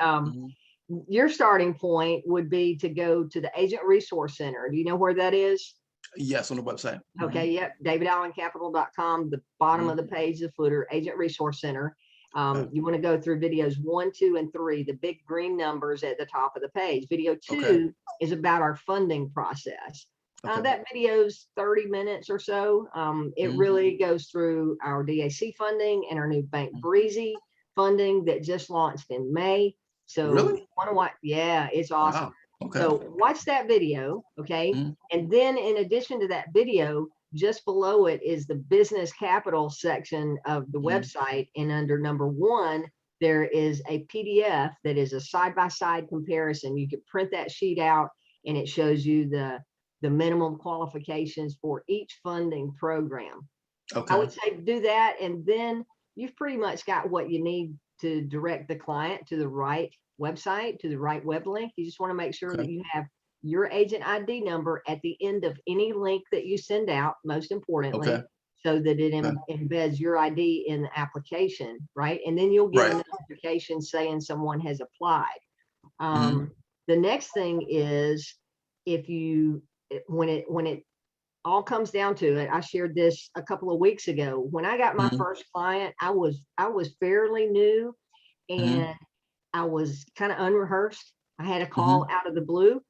your starting point would be to go to the Agent Resource Center. Do you know where that is? Yes, on the website. Okay, yep, davidallencapital.com, the bottom of the page, the footer, Agent Resource Center. You want to go through videos 1, 2, and 3, the big green numbers at the top of the page. Video 2 is about our funding process. That video's 30 minutes or so. It really goes through our DAC funding and our new Bank Breezy funding that just launched in May. So Really? want to watch? Yeah, it's awesome. Wow. Okay. So watch that video, okay? And then in addition to that video, just below it is the business capital section of the website. And under number 1, there is a PDF that is a side-by-side comparison. You can print that sheet out and it shows you the minimum qualifications for each funding program. Okay. I would say do that, and then you've pretty much got what you need to direct the client to the right website, to the right web link. You just want to make sure that you have your agent ID number at the end of any link that you send out, most importantly, so that it embeds your ID in the application, right? And then you'll get a notification saying someone has applied. The next thing is, when it all comes down to it, I shared this a couple of weeks ago. When I got my first client, I was fairly new, and I was kind of unrehearsed. I had a call out of the blue.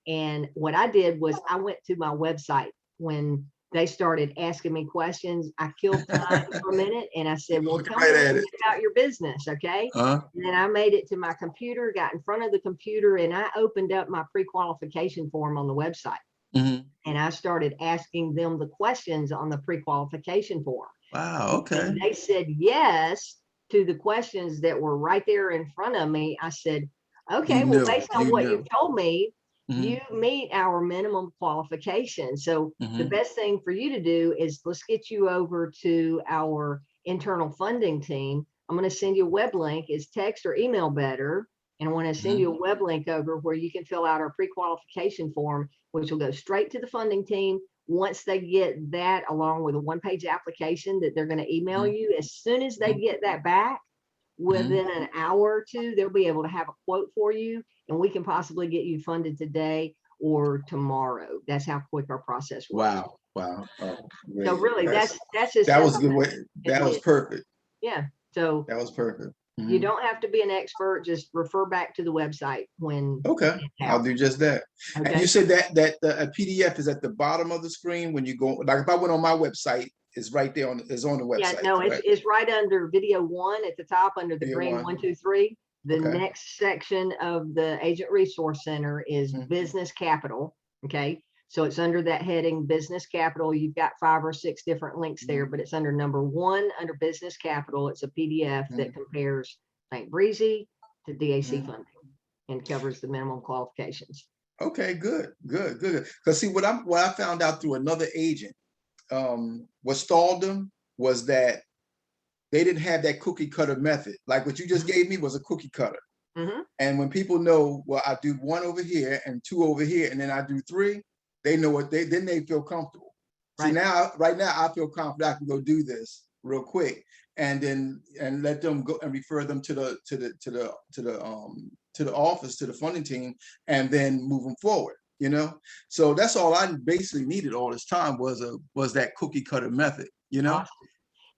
And what I did was I went to my website when they started asking me questions. I killed time for a minute and I said, well, tell me about your business, okay? And then I made it to my computer, got in front of the computer, and I opened up my pre-qualification form on the website. And I started asking them the questions on the pre-qualification form. Wow, okay. And they said yes to the questions that were right there in front of me. I said, okay, well, based on what you told me, you meet our minimum qualification. So the best thing for you to do is let's get you over to our internal funding team. I'm going to send you a web link. Is text or email better? And I want to send you a web link over where you can fill out our pre-qualification form, which will go straight to the funding team. Once they get that, along with a one-page application that they're going to email you, as soon as they get that back, within an hour or two, they'll be able to have a quote for you, and we can possibly get you funded today or tomorrow. That's how quick our process works. Wow. Oh, so really, that's just that was a good way. That was perfect. Yeah. So that was perfect. You don't have to be an expert. Just refer back to the website when. Okay, I'll do just that. Okay. And you said that a PDF is at the bottom of the screen when you go. Like if I went on my website, it's right there on the website. Yeah, no, it's right under video 1 at the top under the green 1, 2, 3. The next section of the Agent Resource Center is Business Capital. Okay, so it's under that heading Business Capital. You've got 5 or 6 different links there, but it's under number 1 under Business Capital. It's a PDF that compares Bank Breezy to DAC funding and covers the minimum qualifications. Okay, good. Because see, what I found out through another agent, what stalled them was that they didn't have that cookie cutter method. Like what you just gave me was a cookie cutter. And when people know, well, I do 1 over here and 2 over here, and then I do 3, they know what then they feel comfortable. See, right now I feel confident I can go do this real quick and let them go and refer them to the office, to the funding team, and then move them forward. You know, so that's all I basically needed all this time was that cookie cutter method. You know. Awesome.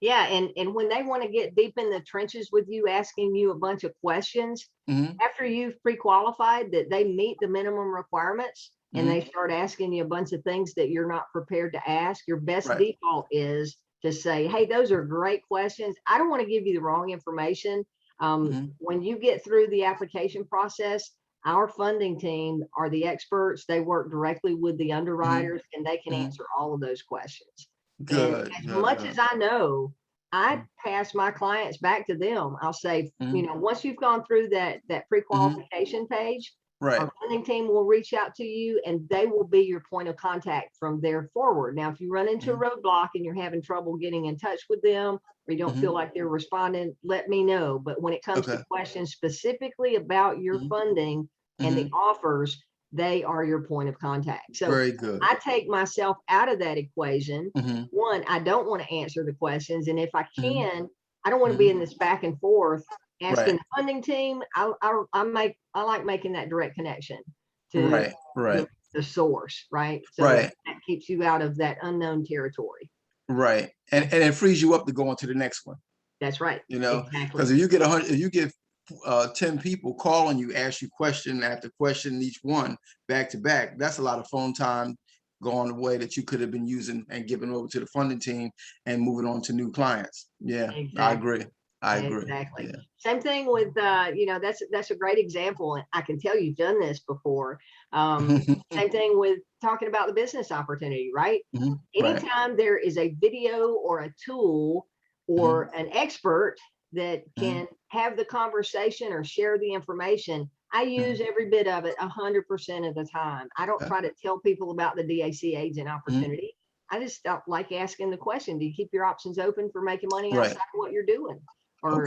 Yeah, and when they want to get deep in the trenches with you, asking you a bunch of questions, after you've pre-qualified that they meet the minimum requirements, and they start asking you a bunch of things that you're not prepared to ask, your best Right. default is to say, hey, those are great questions. I don't want to give you the wrong information. When you get through the application process, our funding team are the experts. They work directly with the underwriters and they can answer all of those questions. Good. And as good, much good. as I know, I pass my clients back to them. I'll say, you know, once you've gone through that pre-qualification page, Right. our funding team will reach out to you and they will be your point of contact from there forward. Now, if you run into a roadblock and you're having trouble getting in touch with them, or you don't feel like they're responding, let me know. But when it comes to questions specifically about your funding and the offers, they are your point of contact. So Very good. I take myself out of that equation. Mhm. One, I don't want to answer the questions. And if I can, I don't want to be in this back and forth asking Right. the funding team. I like making that direct connection to Right. Right. the source, right? So Right. that keeps you out of that unknown territory. Right. And it frees you up to go on to the next one. That's right. You know, Exactly. because if you get 100, if you get 10 people calling you, ask you question after question, each one back to back, that's a lot of phone time going away that you could have been using and giving over to the funding team and moving on to new clients. Yeah, Exactly. I agree. I agree. Exactly. Yeah. Same thing with, you know, that's a great example. And I can tell you've done this before. Same thing with talking about the business opportunity, right? Right. Anytime there is a video or a tool or an expert that can have the conversation or share the information, I use every bit of it 100% of the time. I don't try to tell people about the DAC agent opportunity. I just like asking the question, do you keep your options open for making money outside of what you're doing? Or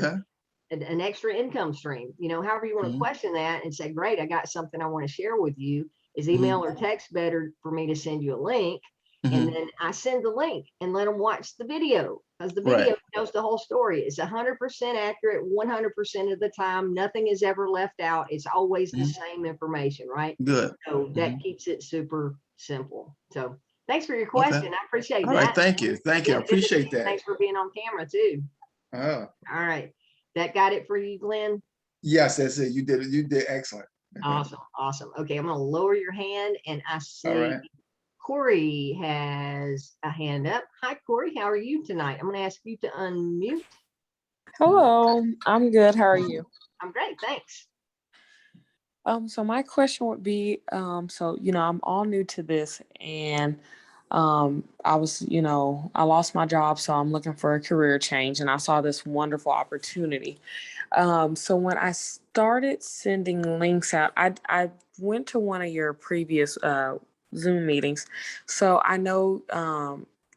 an extra income stream, you know, however you want to question that and say, great, I got something I want to share with you. Is email or text better for me to send you a link? And then I send the link and let them watch the video, because the video tells the whole story. It's 100% accurate 100% of the time. Nothing is ever left out. It's always the same information, right? Good. So that keeps it super simple. So thanks for your question. I appreciate All that. right. Thank you. Thank you. I appreciate that. Thanks for being on camera too. Oh. All right. That got it for you, Glenn? Yes, that's it. You did it. You did excellent. Awesome. Awesome. Okay. I'm going to lower your hand and I see All right. Corey has a hand up. Hi, Corey. How are you tonight? I'm going to ask you to unmute. Hello, I'm good. How are you? I'm great. Thanks. So my question would be, so, you know, I'm all new to this and I was, you know, I lost my job, so I'm looking for a career change and I saw this wonderful opportunity. So when I started sending links out, I went to one of your previous Zoom meetings. So I know,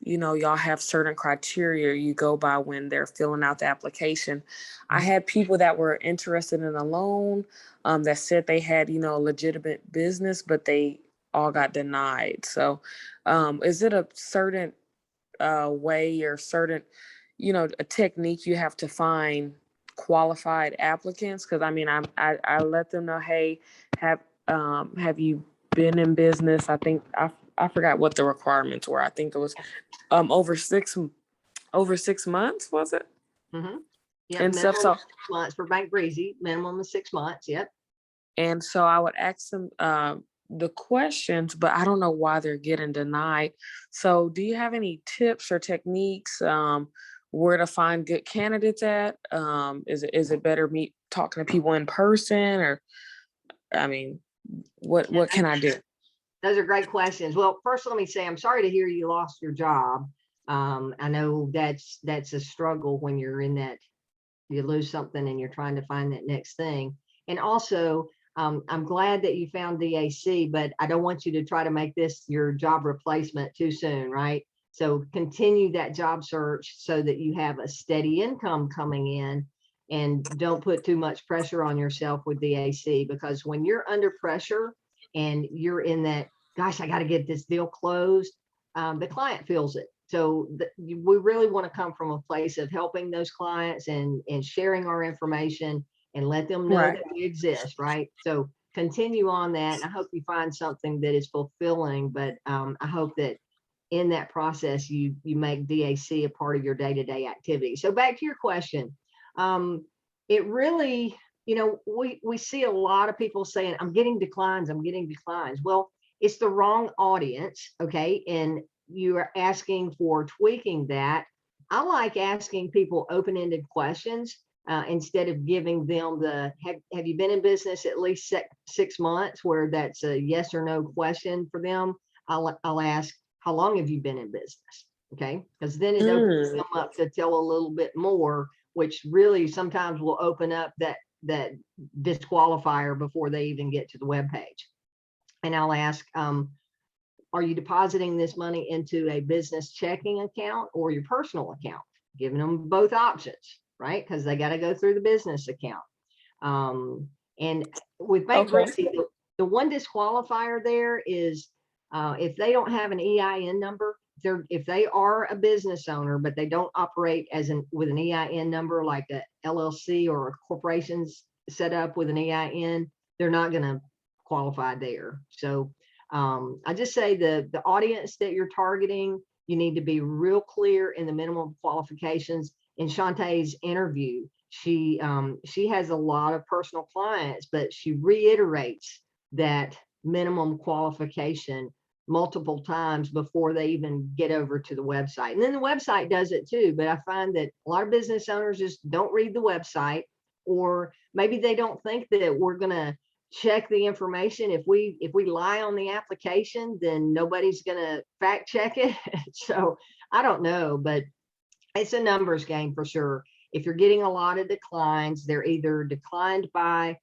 you know, y'all have certain criteria you go by when they're filling out the application. I had people that were interested in a loan that said they had, you know, a legitimate business, but they all got denied. So is it a certain way or certain, you know, a technique you have to find qualified applicants? Because I mean, I let them know, hey, have you been in business? I think I forgot what the requirements were. I think it was over 6 months, was it? Yeah, And stuff. So 6 months for Bank Breezy, minimum of 6 months. Yep. And so I would ask them the questions, but I don't know why they're getting denied. So do you have any tips or techniques where to find good candidates at? Is it better me talking to people in person, or I mean, what can I do? Those are great questions. Well, first, let me say, I'm sorry to hear you lost your job. I know that's a struggle when you're in that, you lose something and you're trying to find that next thing. And also, I'm glad that you found DAC, but I don't want you to try to make this your job replacement too soon, right? So continue that job search so that you have a steady income coming in, and don't put too much pressure on yourself with DAC, because when you're under pressure and you're in that, gosh, I got to get this deal closed, the client feels it. So we really want to come from a place of helping those clients and sharing our information and let them know that we exist, right? So continue on that. And I hope you find something that is fulfilling, but I hope that in that process, you make DAC a part of your day-to-day activity. So back to your question. It really, you know, we see a lot of people saying, I'm getting declines, I'm getting declines. Well, it's the wrong audience, okay? And you are asking for tweaking that. I like asking people open-ended questions instead of giving them the, have you been in business at least 6 months, where that's a yes or no question for them. I'll ask, how long have you been in business? Okay, because then it opens them up to tell a little bit more, which really sometimes will open up that disqualifier before they even get to the web page. And I'll ask, are you depositing this money into a business checking account or your personal account? Giving them both options, right? Because they got to go through the business account. And with bankruptcy, the one disqualifier there is if they don't have an EIN number. If they are a business owner, but they don't operate with an EIN number, like a LLC or a corporation's set up with an EIN, they're not going to qualify there. So I just say the audience that you're targeting, you need to be real clear in the minimum qualifications. In Shantae's interview, she has a lot of personal clients, but she reiterates that minimum qualification multiple times before they even get over to the website. And then the website does it too, but I find that a lot of business owners just don't read the website, or maybe they don't think that we're going to check the information. If we lie on the application, then nobody's going to fact check it. So I don't know, but it's a numbers game for sure. If you're getting a lot of declines, they're either declined by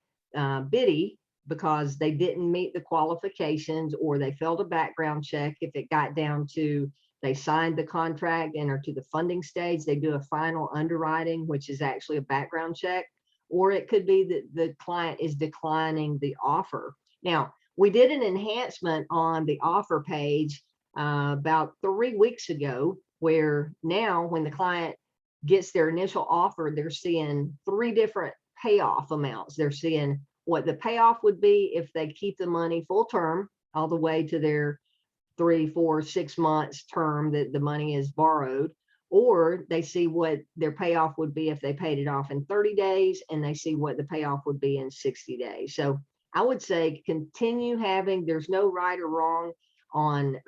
Biddy because they didn't meet the qualifications, or they failed a background check. If it got down to they signed the contract and are to the funding stage, they do a final underwriting, which is actually a background check. Or it could be that the client is declining the offer. Now, we did an enhancement on the offer page about 3 weeks ago, where now when the client gets their initial offer, they're seeing 3 different payoff amounts. They're seeing what the payoff would be if they keep the money full term, all the way to their 3, 4, 6 months term that the money is borrowed, or they see what their payoff would be if they paid it off in 30 days, and they see what the payoff would be in 60 days. So I would say continue having, there's no right or wrong on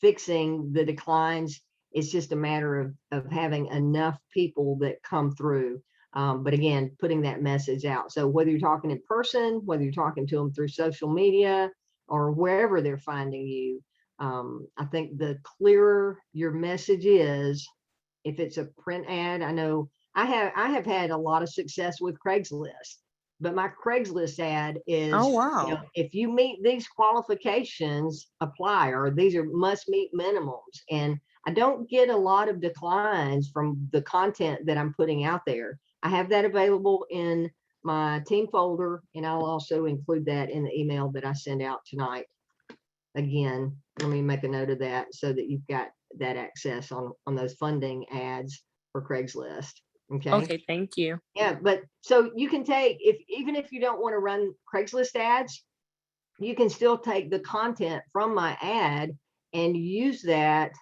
fixing the declines. It's just a matter of having enough people that come through. But again, putting that message out. So whether you're talking in person, whether you're talking to them through social media, or wherever they're finding you, I think the clearer your message is, if it's a print ad, I know I have had a lot of success with Craigslist, but my Craigslist ad is, Oh, wow. you know, if you meet these qualifications, apply, or these are must meet minimums. And I don't get a lot of declines from the content that I'm putting out there. I have that available in my team folder, and I'll also include that in the email that I send out tonight. Again, let me make a note of that so that you've got that access on those funding ads for Craigslist. Okay. Okay, thank you. Yeah, but so you can take, even if you don't want to run Craigslist ads, you can still take the content from my ad and use that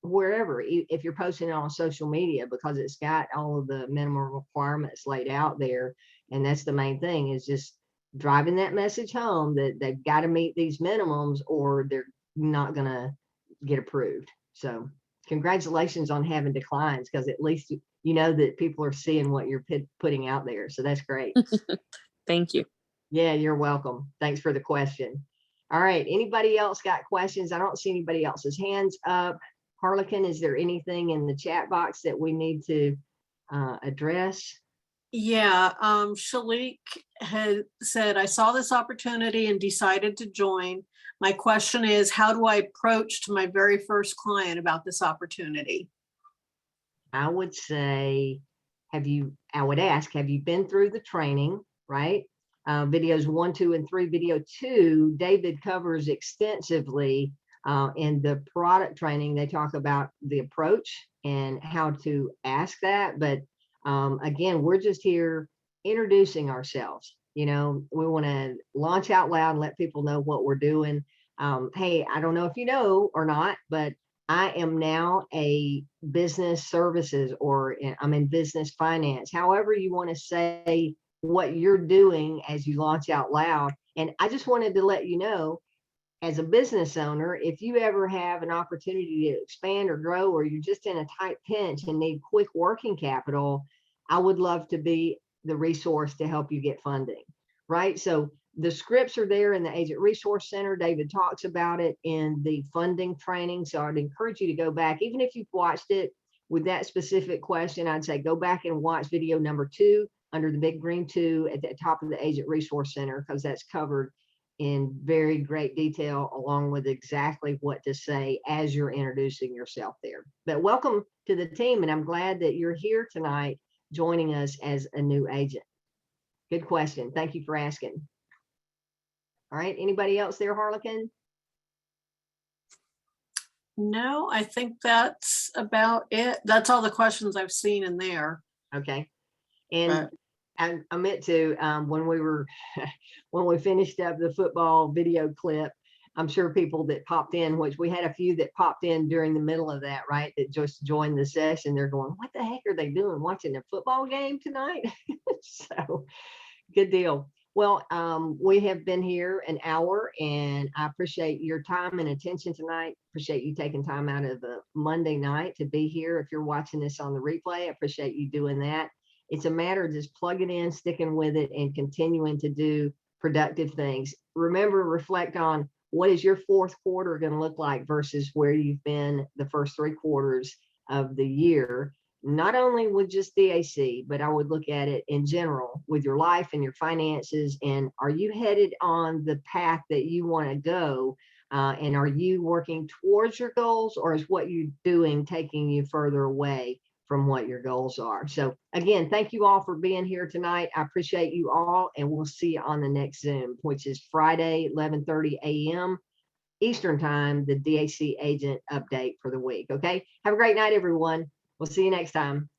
wherever, if you're posting it on social media, because it's got all of the minimum requirements laid out there. And that's the main thing, is just driving that message home that they've got to meet these minimums or they're not going to get approved. So congratulations on having declines, because at least you know that people are seeing what you're putting out there. So that's great. Thank you. Yeah, you're welcome. Thanks for the question. All right. Anybody else got questions? I don't see anybody else's hands up. Harlequin, is there anything in the chat box that we need to address? Yeah, Shalik had said, I saw this opportunity and decided to join. My question is, how do I approach to my very first client about this opportunity? I would say, I would ask, have you been through the training, right? Videos 1, 2, and 3. Video 2, David covers extensively in the product training. They talk about the approach and how to ask that. But again, we're just here introducing ourselves. You know, we want to launch out loud and let people know what we're doing. Hey, I don't know if you know or not, but I am now a business services, or I'm in business finance. However you want to say what you're doing as you launch out loud. And I just wanted to let you know, as a business owner, if you ever have an opportunity to expand or grow, or you're just in a tight pinch and need quick working capital, I would love to be the resource to help you get funding, right? So the scripts are there in the Agent Resource Center. David talks about it in the funding training. So I'd encourage you to go back, even if you've watched it with that specific question, I'd say go back and watch video number 2 under the big green 2 at the top of the Agent Resource Center, because that's covered in very great detail, along with exactly what to say as you're introducing yourself there. But welcome to the team, and I'm glad that you're here tonight joining us as a new agent. Good question. Thank you for asking. All right, anybody else there, Harlequin? No, I think that's about it. That's all the questions I've seen in there. Okay. And I meant to, when we finished up the football video clip, I'm sure people that popped in, which we had a few that popped in during the middle of that, right, that just joined the session. They're going, what the heck are they doing, watching a football game tonight? So good deal. Well, we have been here an hour, and I appreciate your time and attention tonight. Appreciate you taking time out of the Monday night to be here. If you're watching this on the replay, I appreciate you doing that. It's a matter of just plugging in, sticking with it, and continuing to do productive things. Remember, reflect on what is your fourth quarter going to look like versus where you've been the first 3 quarters of the year. Not only with just DAC, but I would look at it in general with your life and your finances. And are you headed on the path that you want to go? And are you working towards your goals, or is what you're doing taking you further away from what your goals are? So again, thank you all for being here tonight. I appreciate you all, and we'll see you on the next Zoom, which is Friday, 11:30 a.m. Eastern Time, the DAC agent update for the week. Okay. Have a great night, everyone. We'll see you next time.